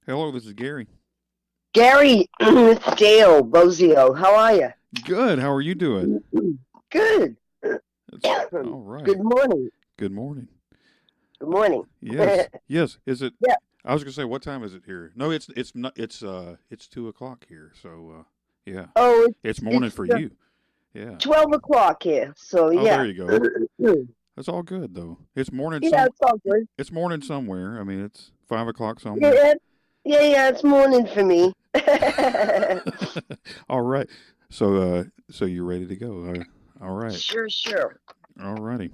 Hello, this is Gary. Gary, it's Dale Bozzio. How are you? Good. How are you doing? Good. It's all Good right. morning. Good morning. Good morning. Yes. Yes. Is it? Yeah. I was gonna say, what time is it here? No, it's not. It's 2 o'clock here. So yeah, Oh, it's morning it's for you. Yeah. 12 o'clock here. So, Oh, there yeah. you go. Yeah, That's all good though. It's morning some. it's all good. It's morning somewhere. I mean, it's 5 o'clock somewhere. Yeah, yeah, it's morning for me. All right. So you're ready to go. All right. Sure, sure. All righty.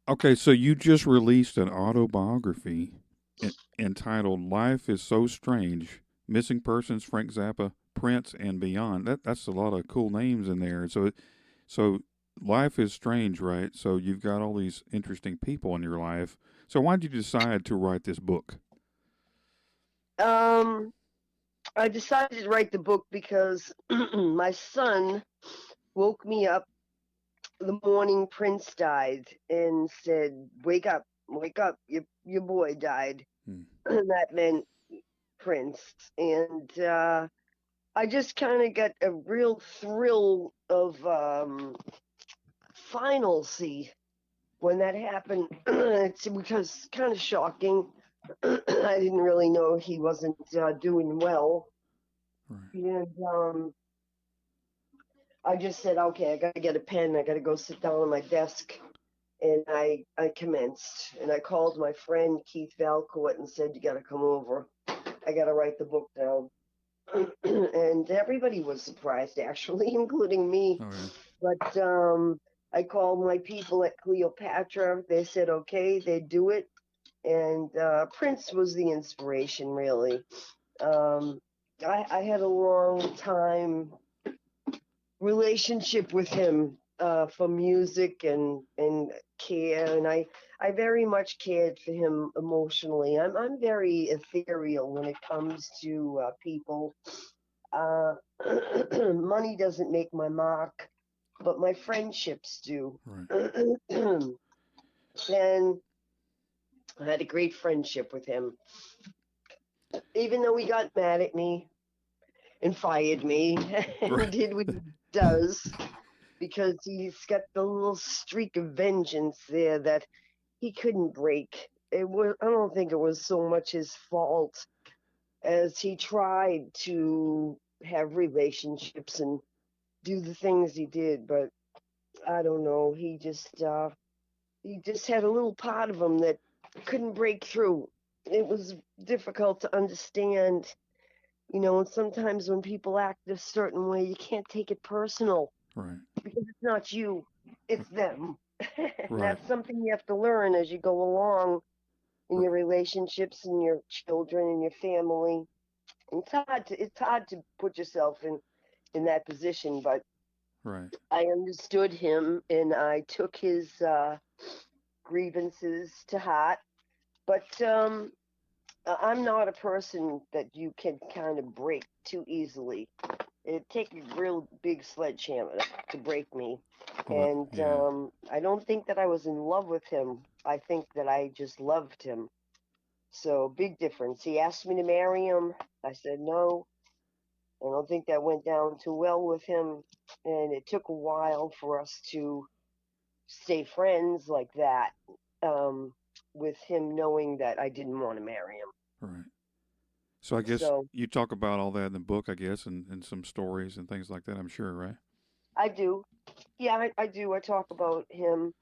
Okay, so you just released an autobiography entitled "Life Is So Strange: Missing Persons, Frank Zappa, Prince, and Beyond." That's a lot of cool names in there. So life is strange, right? So you've got all these interesting people in your life. So why did you decide to write this book? um, I decided to write the book because my son woke me up the morning Prince died and said, wake up, your boy died." Hmm. And that meant Prince. And I just kind of got a real thrill of finalcy when that happened. It was kind of shocking. I didn't really know he wasn't doing well. Right. And I just said, okay, I got to get a pen. I got to go sit down on my desk. And I commenced. And I called my friend Keith Valcourt and said, you got to come over. I got to write the book down. And everybody was surprised, actually, including me. Oh yeah. But I called my people at Cleopatra. They said okay, they'd do it. And Prince was the inspiration, really. Um, I had a long time relationship with him for music and care, and I very much cared for him emotionally. I'm very ethereal when it comes to people. uh, Money doesn't make my mark, but my friendships do. Right. And I had a great friendship with him, even though he got mad at me and fired me and Right. did what he does, because he's got the little streak of vengeance there that he couldn't break. I don't think it was so much his fault as he tried to have relationships and do the things he did, but I don't know. He just had a little part of him that couldn't break through. It was difficult to understand, and sometimes when people act a certain way, you can't take it personal Right. because it's not you, it's them. And Right. that's something you have to learn as you go along in your relationships and your children and your family. It's hard to put yourself in that position, but Right. I understood him and I took his grievances to heart. But I'm not a person that you can kind of break too easily. It'd take a real big sledgehammer to break me. Well, And yeah. I don't think that I was in love with him. I think that I just loved him. So, big difference. He asked me to marry him. I said no. I don't think that went down too well with him. And it took a while for us to stay friends like that, um, with him knowing that I didn't want to marry him. Right. So I guess So you talk about all that in the book, I guess, and some stories and things like that. I'm sure, right? I do. Yeah, I do. I talk about him.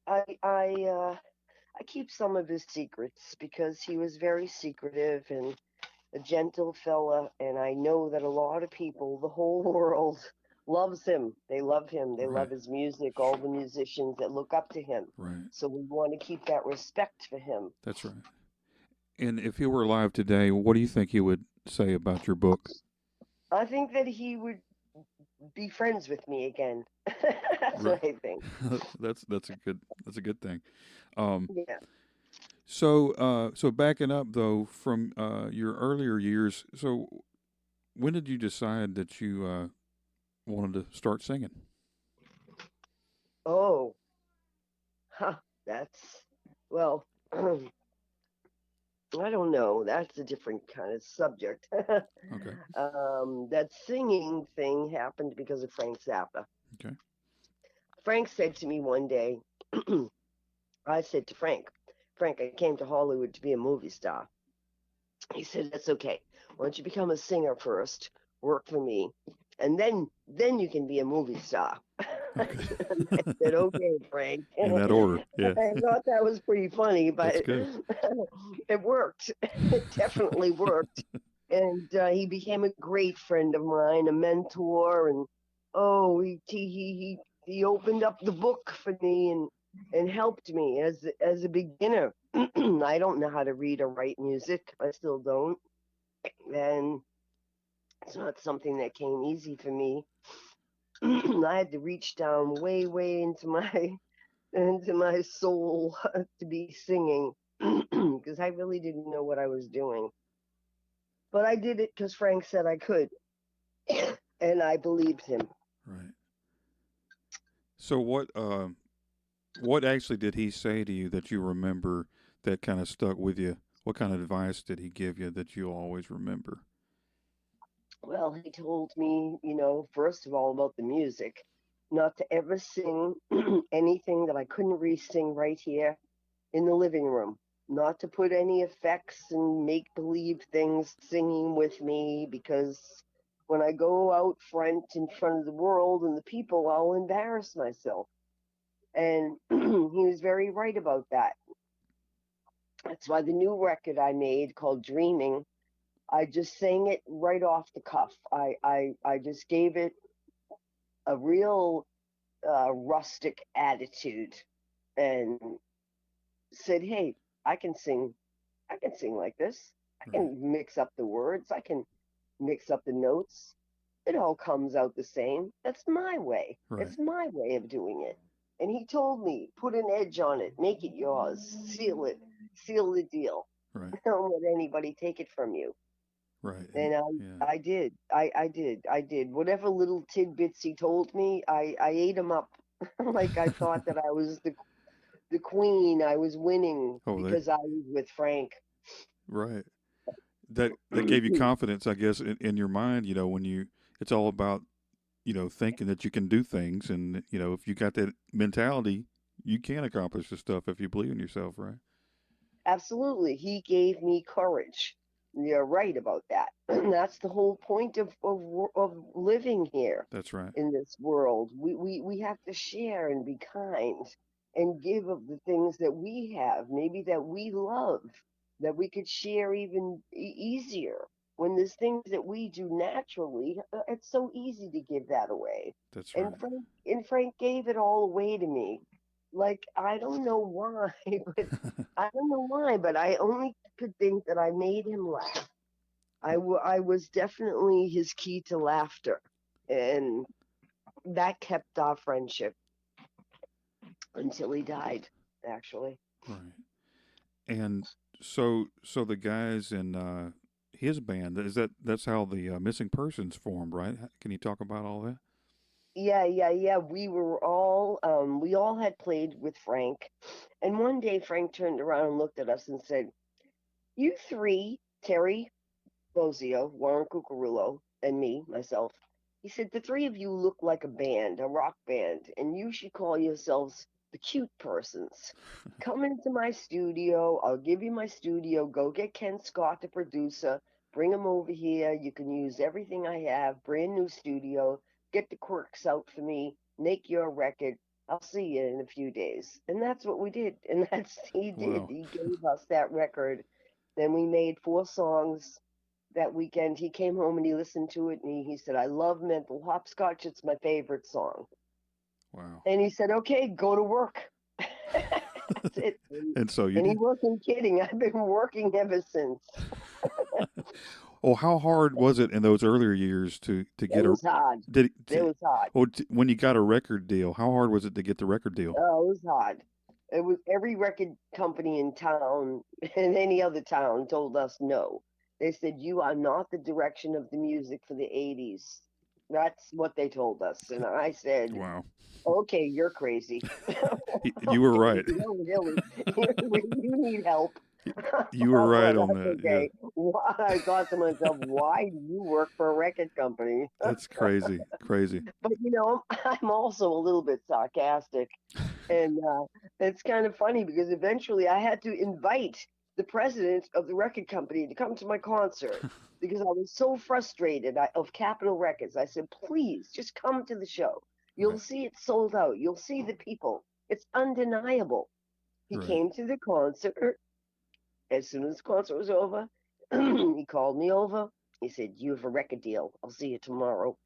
I keep some of his secrets because he was very secretive and a gentle fella, and I know that a lot of people, the whole world, loves him. They love him. They Right. love his music. All Sh- the musicians that look up to him. Right. So we want to keep that respect for him. That's right. And if he were alive today, what do you think he would say about your book? I think that he would be friends with me again. That's Right. what I think. That's a good thing. Um, Yeah. so backing up though from your earlier years, so when did you decide that you wanted to start singing? Oh, huh, that's well. I don't know. That's a different kind of subject. Okay. That singing thing happened because of Frank Zappa. Okay. Frank said to me one day, I said to Frank, Frank, I came to Hollywood to be a movie star. He said, that's okay. Why don't you become a singer first, work for me, and then you can be a movie star. Okay. And I said, okay, Frank. In that order. Yeah. I thought that was pretty funny, but That's good. it worked. It definitely worked. And he became a great friend of mine, a mentor, and oh, he opened up the book for me and helped me as a beginner. I don't know how to read or write music. I still don't, and it's not something that came easy for me. I had to reach down way, way into my soul to be singing because I really didn't know what I was doing. But I did it because Frank said I could, and I believed him. Right. So what actually did he say to you that you remember that kind of stuck with you? What kind of advice did he give you that you always remember? Well, he told me, first of all about the music, not to ever sing anything that I couldn't re sing right here in the living room, not to put any effects and make believe things singing with me because when I go out front in front of the world and the people, I'll embarrass myself. And he was very right about that. That's why the new record I made called Dreaming, I just sang it right off the cuff. I just gave it a real rustic attitude and said, "Hey, I can sing. I can sing like this. I Right. can mix up the words. I can mix up the notes. It all comes out the same. That's my way. Right. It's my way of doing it." And he told me, "Put an edge on it. Make it yours. Seal it. Seal the deal. Right. Don't let anybody take it from you." Right. And And yeah. I did. I did. Whatever little tidbits he told me, I ate them up. Like I thought that I was the queen. I was winning Oh, they because I was with Frank. right. That gave you confidence, I guess, in your mind. When you it's all about thinking that you can do things, and if you got that mentality, you can accomplish the stuff if you believe in yourself. Right. Absolutely. He gave me courage. You're right about that. That's the whole point of living here That's right. in this world. We have to share and be kind and give of the things that we have, maybe that we love, that we could share even easier. When there's things that we do naturally, it's so easy to give that away. That's right. And Frank gave it all away to me. Like I don't know why, but I don't know why, but I only could think that I made him laugh. I was definitely his key to laughter, and that kept our friendship until he died. Actually, Right. And so the guys in his band, that's how the missing persons formed, right? Can you talk about all that? yeah, yeah, yeah. We all had played with Frank, and one day Frank turned around and looked at us and said, "You three, Terry, Bozzio, Warren Cucurullo, and me, myself." He said, "The three of you look like a band, a rock band, and you should call yourselves the Cute Persons. Come into my studio. I'll give you my studio. Go get Ken Scott, the producer. Bring him over here. You can use everything I have. Brand new studio. Get the quirks out for me. Make your record. I'll see you in a few days." And that's what we did. And he did. Wow. He gave us that record. Then we made 4 songs that weekend. He came home and he listened to it and he said, "I love Mental Hopscotch. It's my favorite song." Wow. And he said, "Okay, go to work." That's it. And, And so you and he did. wasn't kidding. I've been working ever since. Well, how hard was it in those earlier years to It get a was hard. did It was hard. when you got a record deal? How hard was it to get the record deal? Oh, it was hard. It was every record company in town and any other town told us no. They said, "You are not the direction of the music for the 80s." That's what they told us. And I said, Wow. "Okay, you're crazy." You were Okay, right. no, really, you need help. You were Well, right on that's that. Yeah, okay. Why, I thought to myself, why do you work for a record company? that's crazy, crazy. But I'm also a little bit sarcastic. And it's kind of funny because eventually I had to invite the president of the record company to come to my concert because I was so frustrated of Capitol Records. I said, please just come to the show. You'll Right, see it sold out. You'll see the people. It's undeniable. He right. came to the concert. As soon as the concert was over, he called me over. He said, you have a record deal. I'll see you tomorrow.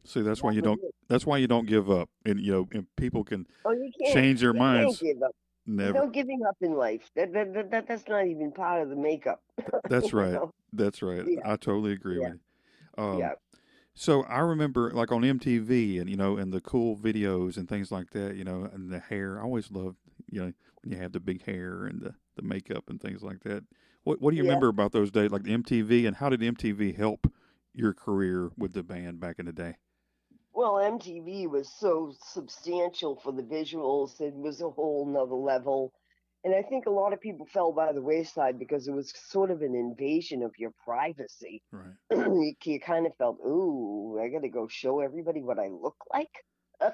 See, that's why That you was don't. it. That's why you don't give up, and and people can Oh, you can't. change their You can't minds. give up. There's Never. no giving up in life. That's not even part of the makeup. That's you right. know? That's right. Yeah, I totally agree yeah, with you. yeah, So I remember like on MTV and and the cool videos and things like that, and the hair. I always loved, when you have the big hair and the makeup and things like that. What do you yeah. remember about those days, like the MTV, and how did MTV help your career with the band back in the day? Well, MTV was so substantial for the visuals. It was a whole nother level. And I think a lot of people fell by the wayside because it was sort of an invasion of your privacy. Right. You kind of felt, ooh, I got to go show everybody what I look like. Ugh,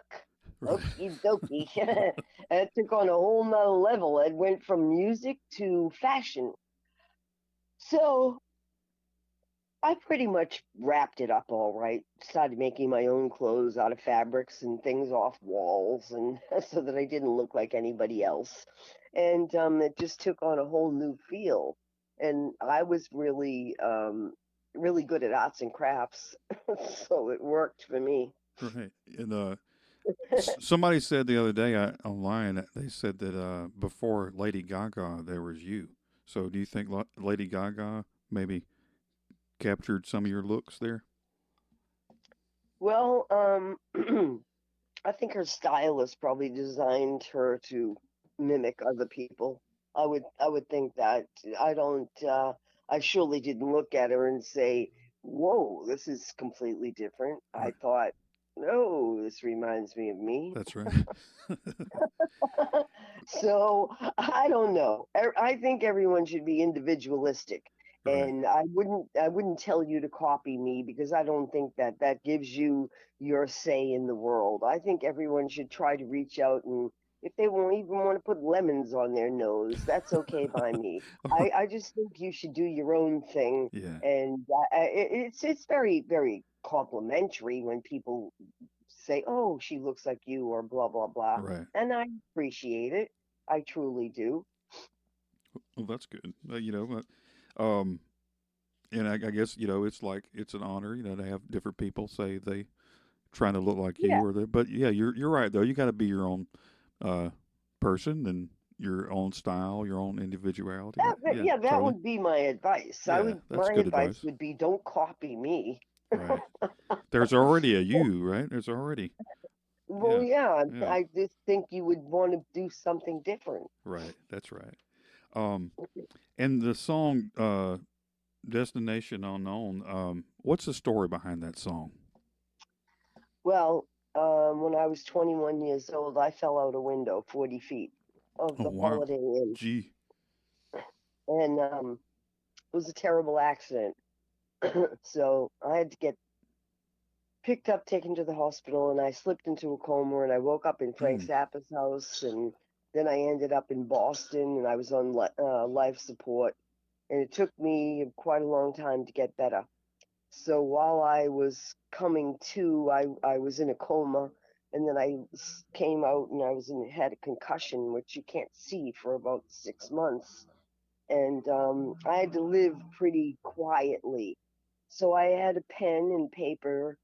Right. okie dokie. It took on a whole nother level. It went from music to fashion. So I pretty much wrapped it up all right. Started making my own clothes out of fabrics and things off walls, and so that I didn't look like anybody else. And it just took on a whole new feel. And I was really good at arts and crafts, so it worked for me. Right. And somebody said the other day online, they said that before Lady Gaga, there was you. So do you think Lady Gaga maybe captured some of your looks there? Well, I think her stylist probably designed her to mimic other people. I would think that. I don't I surely didn't look at her and say, "Whoa, this is completely different." I Right. thought, "No, this reminds me of me." That's right. So I don't know. I think everyone should be individualistic, Right. and I wouldn't tell you to copy me because I don't think that that gives you your say in the world. I think everyone should try to reach out, and if they won't even want to put lemons on their nose, that's okay by me. I just think you should do your own thing, Yeah. and it's very very complimentary when people say, "Oh, she looks like you," or blah blah blah, Right. and I appreciate it. I truly do. Well, that's good. Um, and I guess it's like it's an honor, to have different people say they trying to look like Yeah, you, but yeah, you're right though. You got to be your own uh, person and your own style, your own individuality. Yeah, yeah, that totally. would be my advice. I Yeah, would that's My good advice advice. would be don't copy me. Right. There's already a you, right? There's already. Well, Yeah. yeah, Yeah. I just think you would want to do something different. Right. That's right. Um, and the song "Destination Unknown." What's the story behind that song? Well, when I was 21 years old, I fell out a window 40 feet of Oh the wow. Holiday Inn, Gee. and it was a terrible accident. So I had to get picked up, taken to the hospital, and I slipped into a coma. And I woke up in Frank Mm, Zappa's house, and then I ended up in Boston, and I was on life support. And it took me quite a long time to get better. So while I was coming to, I was in a coma, and then came out, and had a concussion, which you can't see for about 6 months, and I had to live pretty quietly. So I had a pen and paper,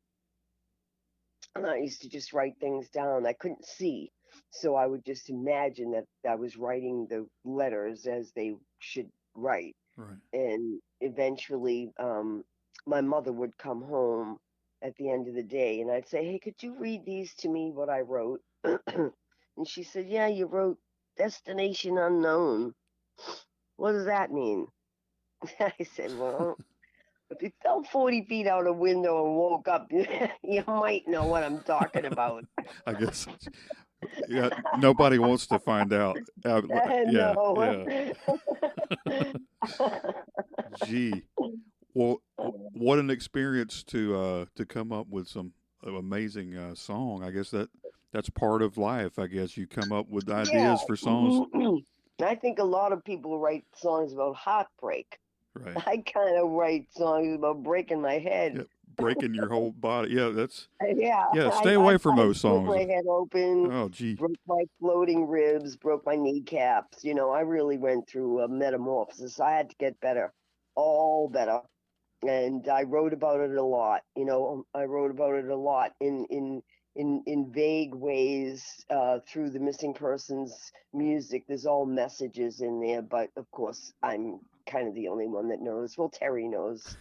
and I used to just write things down. I couldn't see, so I would just imagine that I was writing the letters as they should write. right. And eventually, my mother would come home at the end of the day, and I'd say, "Hey, could you read these to me, what I wrote?" And she said, "Yeah, you wrote Destination Unknown. What does that mean?" I said, "Well, if you fell 40 feet out a window and woke up, you might know what I'm talking about." I guess. Yeah. Nobody wants to find out. No. Yeah. Yeah. Gee, well, what an experience to come up with some amazing song. I guess that's part of life. I guess you come up with Yeah. ideas for songs. I think a lot of people write songs about heartbreak. Right. I kind of write songs about breaking my head. Yeah, breaking your whole body. Yeah, that's Yeah, yeah. I, Stay I, away from I those split songs. my head open, Oh, gee. broke my floating ribs, broke my kneecaps. I really went through a metamorphosis. I had to get better, all better. And I wrote about it a lot. I wrote about it a lot in vague ways through the missing persons music. There's all messages in there, but of course I'm kind of the only one that knows. Well, Terry knows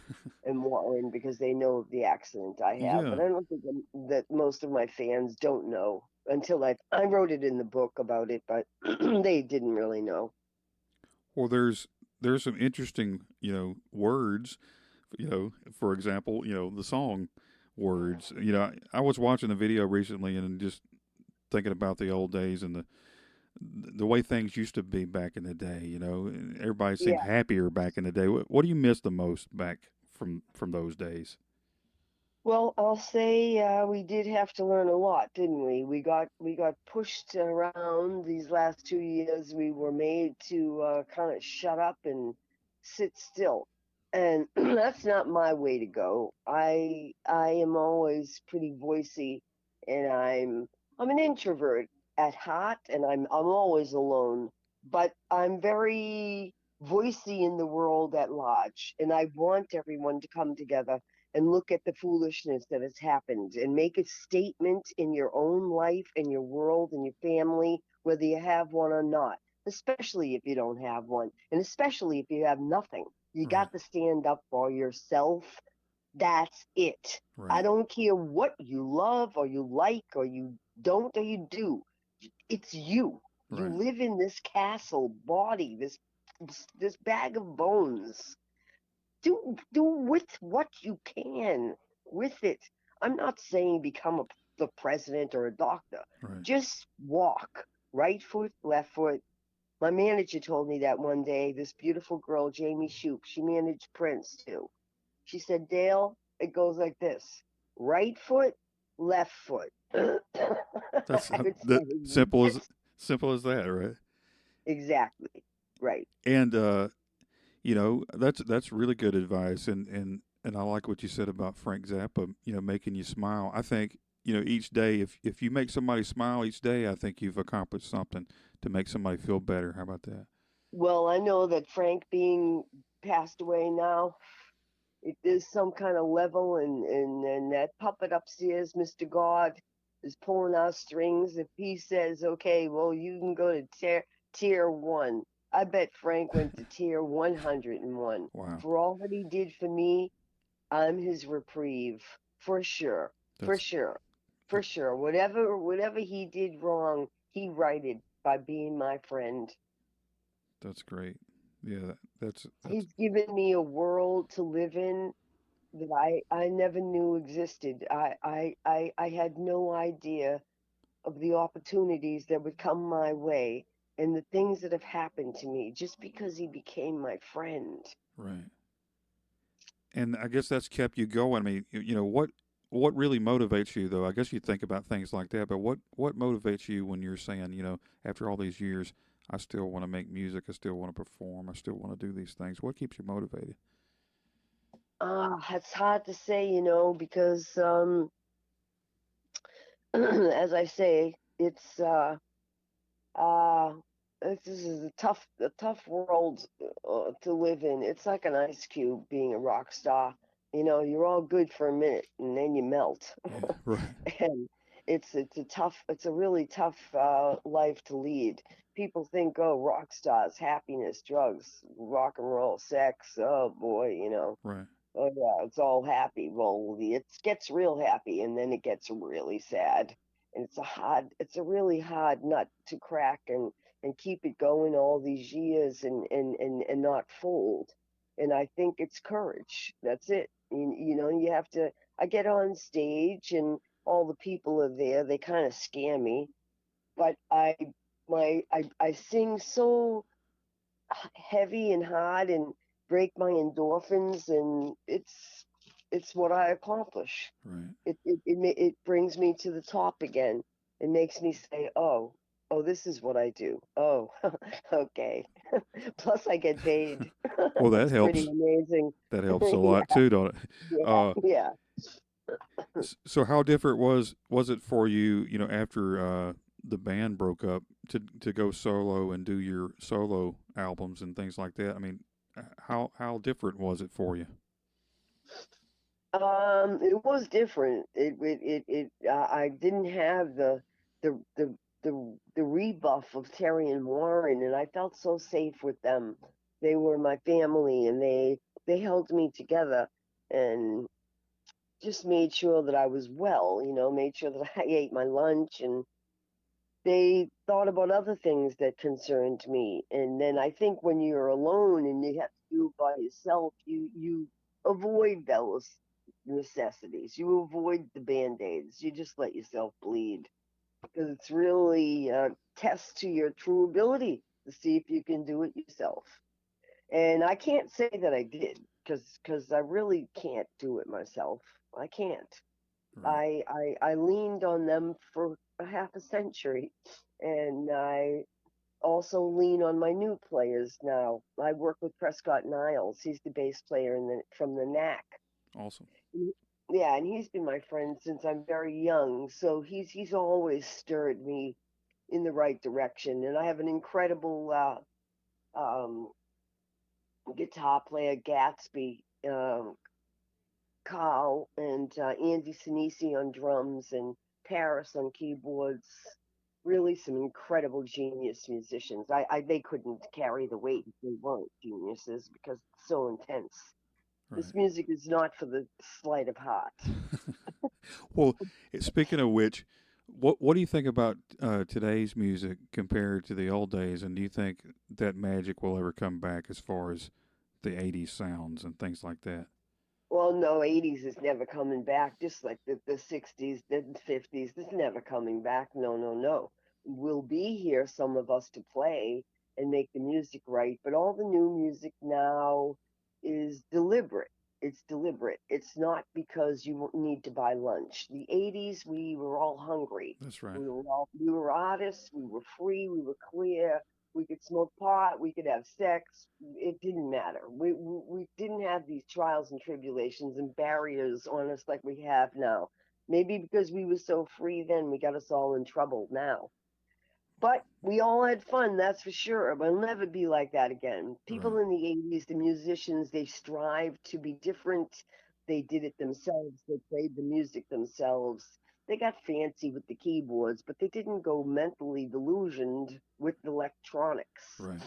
and Warren because they know the accident I have, Yeah. but I don't think that most of my fans don't know until I wrote it in the book about it, but they didn't really know. Well, there's some interesting words. For example, the song words. I was watching the video recently and just thinking about the old days and the way things used to be back in the day. Everybody seemed Yeah. happier back in the day. What do you miss the most back from those days? Well, I'll say we did have to learn a lot, didn't we? We got pushed around these last 2 years. We were made to kind of shut up and sit still, and that's not my way to go. I am always pretty voicey, and I'm an introvert at heart, and I'm always alone. But I'm very voicey in the world at large, and I want everyone to come together and look at the foolishness that has happened and make a statement in your own life, in your world, in your family, whether you have one or not, especially if you don't have one, and especially if you have nothing. You Right. got to stand up for yourself. That's it. I Right. don't care what you love or you like or you don't or you do. It's you. You Right. live in this castle body, this bag of bones. Do with what you can with it. I'm not saying become the president or a doctor. Right. Just walk. Right foot, left foot. My manager told me that one day. This beautiful girl, Jamie Shoup, she managed Prince too. She said, Dale, it goes like this: right foot, left foot. That's I would the say simple as that, right? exactly right. And that's really good advice, and I like what you said about Frank Zappa. Making you smile. I think each day, if you make somebody smile each day, I think you've accomplished something to make somebody feel better. How about that? Well, I know that Frank being passed away now, it is some kind of level, and that puppet upstairs, Mr. God, is pulling our strings. If he says, okay, well, you can go to tier one, I bet Frank went to tier 101. Wow, For all that he did for me, I'm his reprieve, for sure, for that's sure, that, for sure. Whatever he did wrong, he righted by being my friend. that's great. Yeah, that's He's given me a world to live in that I never knew existed. I had no idea of the opportunities that would come my way and the things that have happened to me just because he became my friend. right. And I guess that's kept you going. I mean, what really motivates you though? I guess you think about things like that, but what motivates you when you're saying, after all these years, I still want to make music, I still want to perform, I still want to do these things. What keeps you motivated? It's hard to say, because as I say, uh, this is a tough world to live in. It's like an ice cube being a rock star. You're all good for a minute and then you melt. Yeah, right, And it's a really tough life to lead. People think, oh, rock stars, happiness, drugs, rock and roll, sex. Oh boy. right. Oh yeah, it's all happy. Well, it gets real happy, and then it gets really sad, and it's a really hard nut to crack and keep it going all these years and not fold. And I think it's courage. That's it. You have to. I get on stage, and all the people are there. They kind of scare me, but I sing so heavy and hard and break my endorphins, and it's what I accomplish. Right. It brings me to the top again. It makes me say, oh, this is what I do. Oh, okay. Plus, I get paid. Well, that It's pretty helps. amazing. That helps a Yeah, lot too, don't it? yeah, Uh, yeah. so how different was it for you? You know, after the band broke up to go solo and do your solo albums and things like that. I mean, how different was it for you? It was different. I didn't have the the the rebuff of Terry and Warren, and I felt so safe with them. They were my family, and they held me together, and just made sure that I was well. Made sure that I ate my lunch, and they thought about other things that concerned me. And then I think when you're alone and you have to do it by yourself, you avoid those necessities. You avoid the band-aids. You just let yourself bleed, because it's really a test to your true ability to see if you can do it yourself. And I can't say that I did, because I really can't do it myself. I can't. Right. I leaned on them for a half a century, and I also lean on my new players now. I work with Prescott Niles. He's the bass player from the Knack. Awesome. Yeah, and he's been my friend since I'm very young. So he's always stirred me in the right direction. And I have an incredible um, guitar player, Gatsby, Carl, and Andy Sinisi on drums, and Paris on keyboards. Really, some incredible genius musicians. They couldn't carry the weight if they weren't geniuses, because it's so intense. This Right. music is not for the sleight of heart. Well, speaking of which, what do you think about today's music compared to the old days? And do you think that magic will ever come back as far as the '80s sounds and things like that? Well, no, 80s is never coming back, just like the 60s, the 50s. It's never coming back. No, no, no. We'll be here, some of us, to play and make the music right, but all the new music now is deliberate. It's deliberate. It's not because you need to buy lunch. The 80s, we were all hungry. That's right. We were artists, we were free, we were clear, we could smoke pot, we could have sex. It didn't matter. We didn't have these trials and tribulations and barriers on us like we have now. Maybe because we were so free then, we got us all in trouble now. But we all had fun, that's for sure. We'll never be like that again. Right. People in the 80s, the musicians, they strived to be different. They did it themselves. They played the music themselves. They got fancy with the keyboards, but they didn't go mentally delusioned with electronics. Right.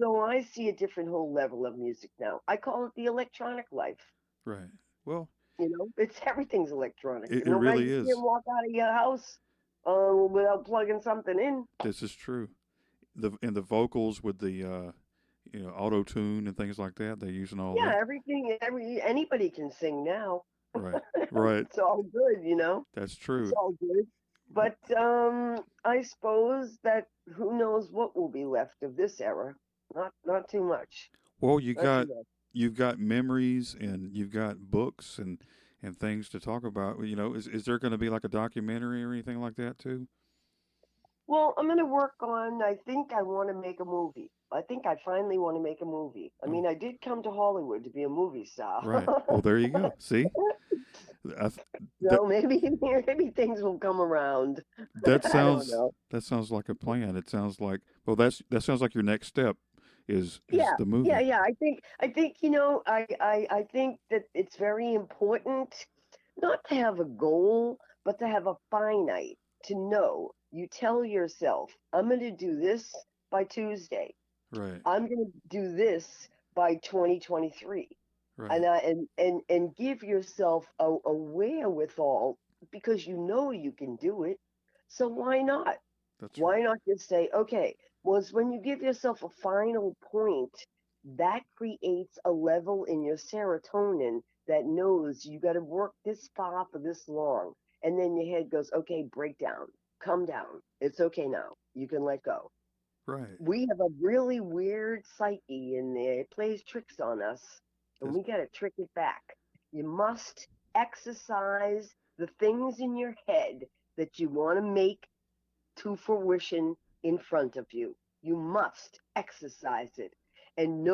So I see a different whole level of music now. I call it the electronic life. Right. Well, It's everything's electronic. it No, really you can't is. walk out of your house without plugging something in. This is true. The vocals with the auto tune and things like that. They're using all Yeah, that. anybody can sing now. Right. Right. It's all good. That's It's true. all good. But I suppose that who knows what will be left of this era. Not too much. Well, Not too much. you've got memories and you've got books and things to talk about. You know, is there going to be like a documentary or anything like that too? Well, I'm gonna work on. I think I want to make a movie. I think I finally want to make a movie. I Oh, mean, I did come to Hollywood to be a movie star. right. Well, there you go. See, I, th- that So maybe things will come around. that I don't sounds know. that sounds like a plan. It sounds like that sounds like your next step is Yeah, the yeah, movie. yeah. I think I think that it's very important not to have a goal, but to have a finite, to know. You tell yourself, I'm going to do this by Tuesday. Right. I'm going to do this by 2023. Right. And give yourself a wherewithal, because you know you can do it. So why not? That's Why right. not just say, okay, well, it's when you give yourself a final point, that creates a level in your serotonin that knows you got to work this far for this long. And then your head goes, okay, break down, come down. It's okay now. You can let go. Right. We have a really weird psyche in there. It plays tricks on us, and That's we got to trick it back. You must exercise the things in your head that you want to make to fruition in front of you. You must exercise it. And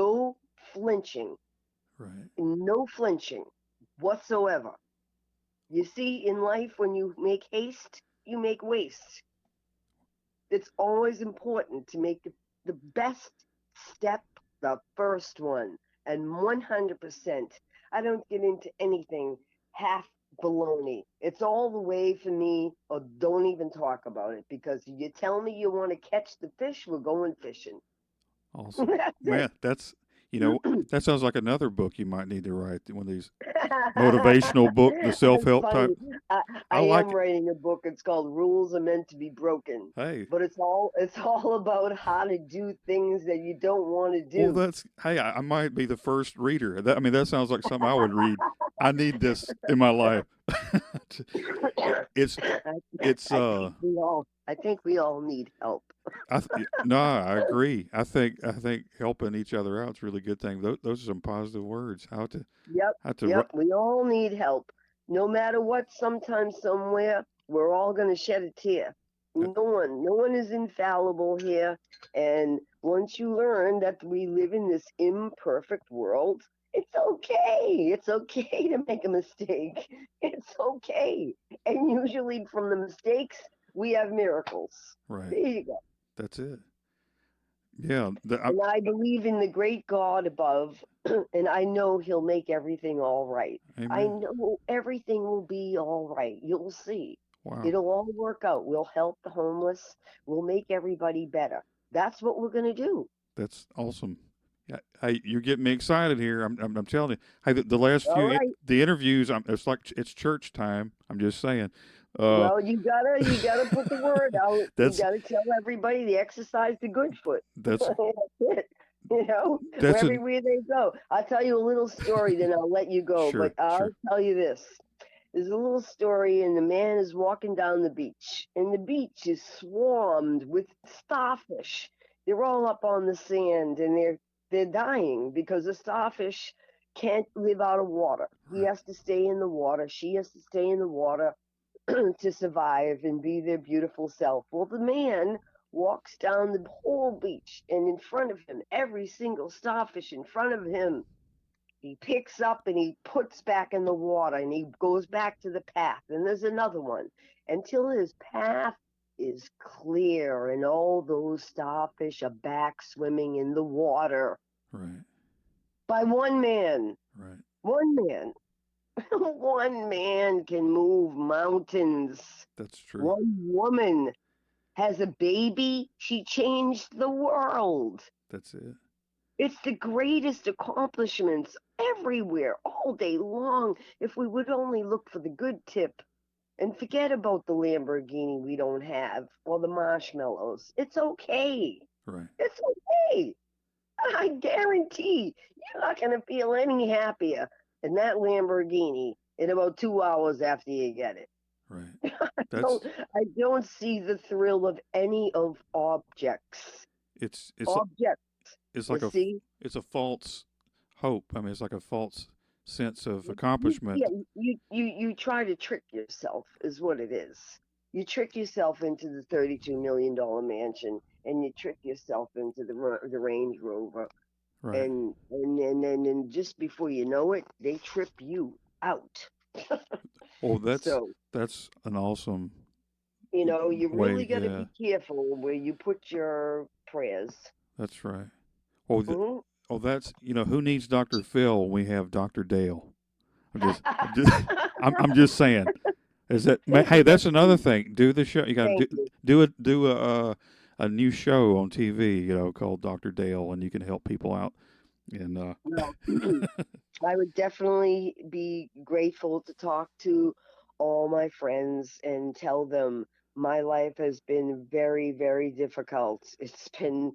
flinching, right. no flinching whatsoever. You see, in life, when you make haste, you make waste. It's always important to make the best step the first one. And 100%, I don't get into anything half baloney. It's all the way for me, or don't even talk about it, because you tell me you want to catch the fish, we're going fishing. Awesome. That's Man, that's you know it. that sounds like another book you might need to write. One of these motivational book, the self That's help type. funny. I, I I like am it. writing a book. It's called Rules Are Meant to Be Broken. Hey, But it's all about how to do things that you don't want to well, do. that's hey. I might be the first reader. That I mean, that sounds like something I would read. I need this in my life. it's I, it's I think we all need help. no, I agree. I think helping each other out is a really good thing. Those are some positive words. Yep, How to yep. We all need help. No matter what, sometime, somewhere, we're all going to shed a tear. No one is infallible here. And once you learn that we live in this imperfect world, it's okay. It's okay to make a mistake. It's okay. And usually from the mistakes, we have miracles. right. There you go. That's it. Yeah. And I believe in the great God above, and I know He'll make everything all right. I Amen. know everything will be all right. You'll see. Wow. It'll all work out. We'll help the homeless. We'll make everybody better. That's what we're going to do. That's awesome. Yeah, hey, you're getting me excited here. I'm telling you. Hey, the last All few right. the interviews, it's like it's church time. I'm just saying. Uh, Well, you gotta put the word out. You that's gotta tell everybody to exercise the good foot. that's That's it. that's a Everywhere they go. I'll tell you a little story, then I'll let you go. But sure, I'll sure. tell you this. There's a little story, and the man is walking down the beach, and the beach is swarmed with starfish. They're all up on the sand, and they're dying because the starfish can't live out of water. He Right, has to stay in the water. She has to stay in the water to survive and be their beautiful self. Well, the man walks down the whole beach, and in front of him, every single starfish in front of him, he picks up and he puts back in the water, and he goes back to the path. And there's another one until his path is clear and all those starfish are back swimming in the water right, by one man. right. One man. One man can move mountains. That's true. One woman has a baby. She changed the world. That's it. It's the greatest accomplishments everywhere, all day long. If we would only look for the good tip and forget about the Lamborghini we don't have or the marshmallows, it's okay. Right, It's okay. I guarantee you're not going to feel any happier in that Lamborghini in about 2 hours after you get it. right. don't That's I don't see the thrill of any of objects. it's Objects, it's you like see. it's a false hope. I mean, it's like a false sense of Yeah, accomplishment. you try to trick yourself is what it is. You trick yourself into the $32 million mansion, and you trick yourself into the Range Rover, Right. and just before you know it, they trip you out. Oh, So that's an awesome you really way. got to Yeah, be careful where you put your prayers. that's right. Oh, Hmm. that's who needs Doctor Phil? We have Doctor Dale. I'm just, I'm just saying. Is that hey? That's another thing. Do the show. You got to Thank do you. do a new show on TV. Called Doctor Dale, and you can help people out. And Well, I would definitely be grateful to talk to all my friends and tell them my life has been very, very difficult. It's been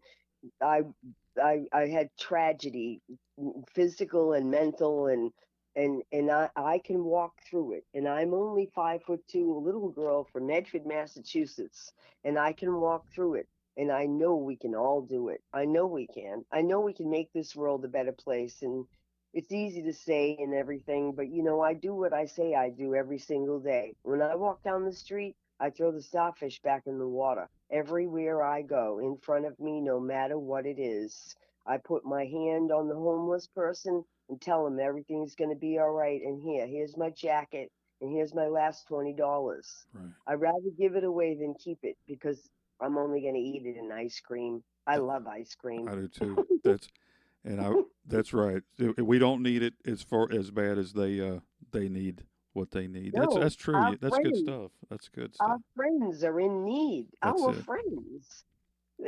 I I had tragedy, physical and mental, and I can walk through it. And I'm only 5'2", a little girl from Medford, Massachusetts, and I can walk through it. And I know we can all do it. I know we can. I know we can make this world a better place. And it's easy to say and everything, but I do what I say I do every single day. When I walk down the street, I throw the starfish back in the water. Everywhere I go, in front of me, no matter what it is. I put my hand on the homeless person and tell him everything's going to be all right. And here's my jacket, and here's my last $20. Right. I'd rather give it away than keep it because I'm only going to eat it in ice cream. I Uh, love ice cream. I do too. And I that's right. We don't need it as far as bad as they need what they need. No, That's true. our That's good friends, stuff. That's good our stuff. friends are in need. That's Our it. friends.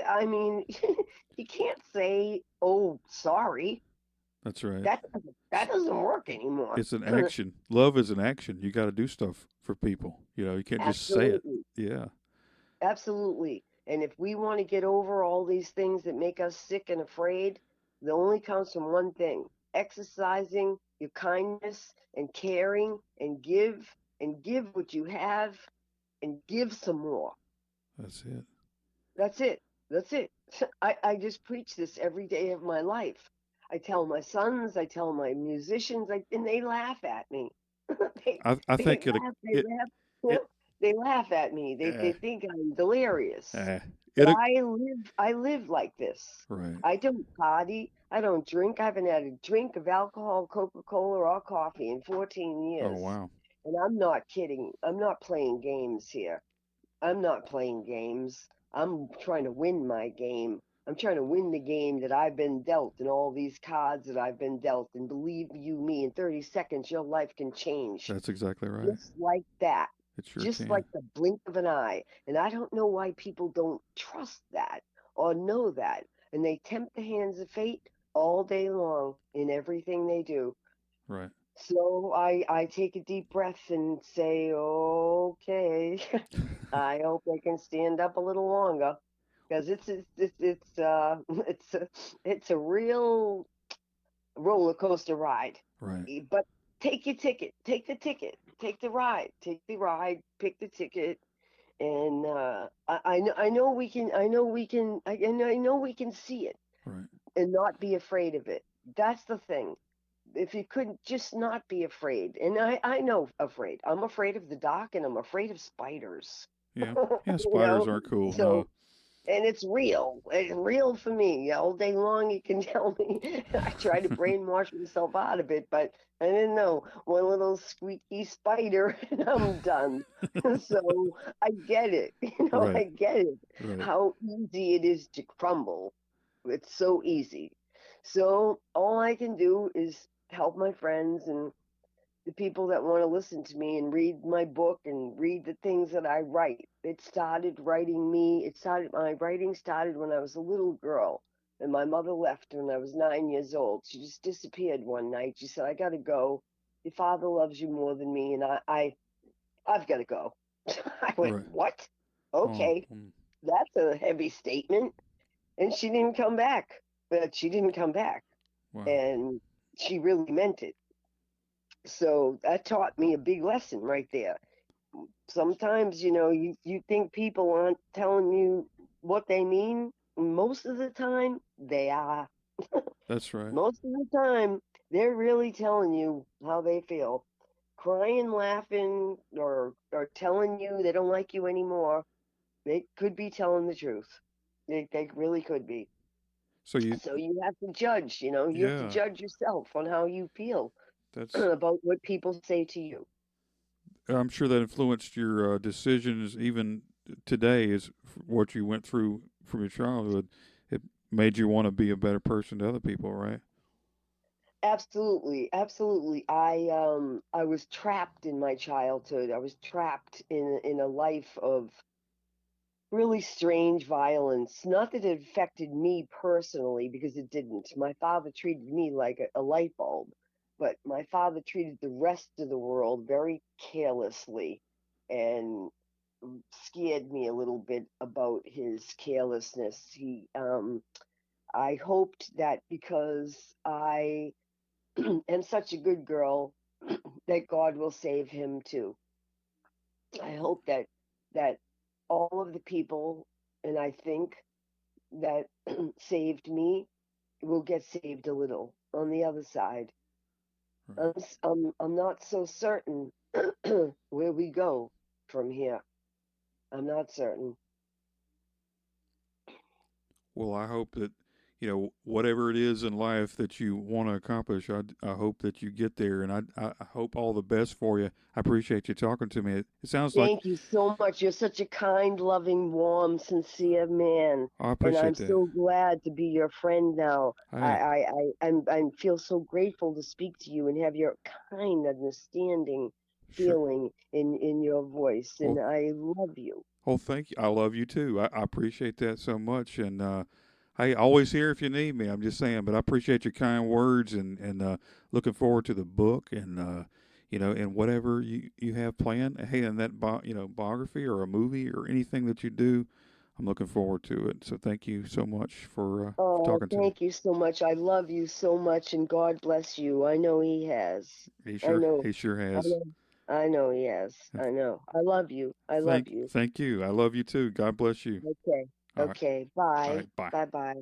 I mean, you can't say, "Oh, sorry." That's right. That doesn't work anymore. It's an action. Love is an action. You got to do stuff for people. You can't just say it. Absolutely. Yeah. Absolutely. And if we want to get over all these things that make us sick and afraid, it only comes from one thing: exercising your kindness and caring and give what you have and give some more. That's it. That's it. That's it. I just preach this every day of my life. I tell my sons, I tell my musicians, and they laugh at me. they, I they think laugh, they it laugh, it they laugh at me. They uh, think I'm delirious. uh, But it I live like this. right. I don't party. I don't drink. I haven't had a drink of alcohol, Coca-Cola, or coffee in 14 Oh years. wow. And I'm not kidding. I'm not playing games here. I'm not playing games. I'm trying to win my game. I'm trying to win the game that I've been dealt and all these cards that I've been dealt. And believe you me, in 30 seconds, your life can change That's exactly right. just like that, It sure just can. like the blink of an eye. And I don't know why people don't trust that or know that. And they tempt the hands of fate all day long in everything they do. Right. So I take a deep breath and say, okay, I hope I can stand up a little longer because it's it's a real roller coaster ride. Right. But take your ticket, take the ticket, take the ride, pick the ticket, and I know we can, I know we can see it Right. and not be afraid of it. That's the thing. If you could just not be afraid, and I know afraid. I'm afraid of the dark, and I'm afraid of spiders. Yeah. Yeah. you Spiders know, aren't cool. No. so and it's real. It's real for me. All day long, you can tell me. I try to brainwash myself out of it, but I didn't know. One little squeaky spider, and I'm done. So I get it. Right. I get it. Right. How easy it is to crumble. It's so easy. So all I can do is help my friends and the people that want to listen to me and read my book and read the things that I write. My writing started when I was a little girl and my mother left when I was 9 years old. She just disappeared one night. She said, I got to go. Your father loves you more than me. And I've got to go. I went, Right. what? Oh. Okay. That's a heavy statement. And she didn't come back, but she didn't come back. Wow. And she really meant it. So that taught me a big lesson right there. Sometimes, you think people aren't telling you what they mean. Most of the time, they are. That's right. Most of the time, they're really telling you how they feel. Crying, laughing, or telling you they don't like you anymore. They could be telling the truth. They really could be. So you. So you have to judge, you have to Yeah. judge yourself on how you feel That's. about what people say to you. I'm sure that influenced your decisions even today. Is what you went through from your childhood. It made you want to be a better person to other people, right? Absolutely, absolutely. I was trapped in my childhood. I was trapped in a life of really strange violence. Not that it affected me personally, because it didn't. My father treated me like a light bulb, but my father treated the rest of the world very carelessly and scared me a little bit about his carelessness. I hoped that because I am such a good girl that God will save him too. I hope that all of the people, and I think that saved me will get saved a little on the other side. Right. I'm not so certain where we go from here. I'm not certain. Well, I hope that whatever it is in life that you want to accomplish, I hope that you get there, and I hope all the best for you. I appreciate you talking to me. It sounds like Thank you so much. You're such a kind, loving, warm, sincere man, I and I'm appreciate that. so glad to be your friend now. Hey, I feel so grateful to speak to you and have your kind, understanding sure. feeling in your voice, and Well, I love you. thank you. I love you too. I appreciate that so much, and hey, always here if you need me. I'm just saying, but I appreciate your kind words, and looking forward to the book, and and whatever you have planned. Hey, and that biography or a movie or anything that you do, I'm looking forward to it. So thank you so much for Oh, talking to me. thank you so much. I love you so much, and God bless you. I know He has. I know. He sure I has. know. I know He has. I know. I love you. I love you. Thank you. I love you too. God bless you. Okay. All right. Okay. All Bye. right. Bye. Bye bye.